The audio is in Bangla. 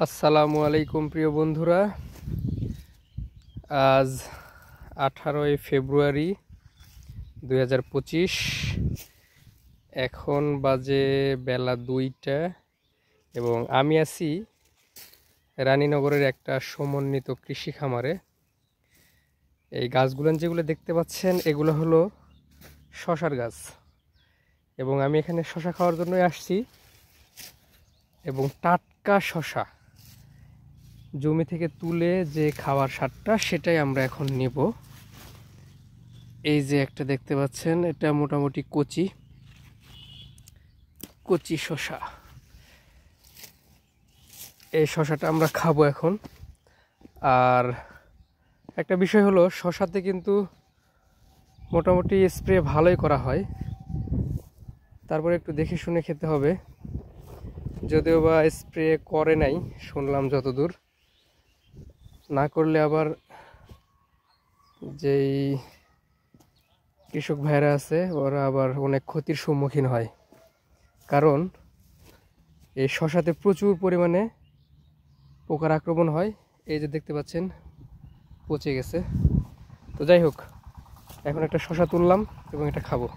আসসালামু আলাইকুম প্রিয় বন্ধুরা। আজ 18ই ফেব্রুয়ারি 2025। এখন বাজে বেলা 2টা এবং আমি আছি রানীনগরের একটা সমন্বিত কৃষি খামারে। এই গাছগুলো যেগুলো দেখতে পাচ্ছেন এগুলো হলো শশার গাছ এবং আমি এখানে শশা খাওয়ার জন্যই আসছি এবং টাটকা শশা জমি থেকে তুলে যে খাওয়ার স্বাদটা সেটাই আমরা এখন নেব। এই যে একটা দেখতে পাচ্ছেন, এটা মোটামুটি কচি কচি শশা। এই শশাটা আমরা খাবো এখন। আর একটা বিষয় হলো, শশাতে কিন্তু মোটামুটি স্প্রে ভালোই করা হয়, তারপরে একটু দেখে শুনে খেতে হবে। যদিও বা স্প্রে করে নাই শুনলাম, যতদূর না করলে আবার যেই কৃষক ভাইরা আছে ওরা আবার অনেক ক্ষতির সম্মুখীন হয়, কারণ এই শশাতে প্রচুর পরিমাণে পোকার আক্রমণ হয়। এই যে দেখতে পাচ্ছেন পচে গেছে। তো যাই হোক, এখন একটা শশা তুললাম এবং এটা খাবো।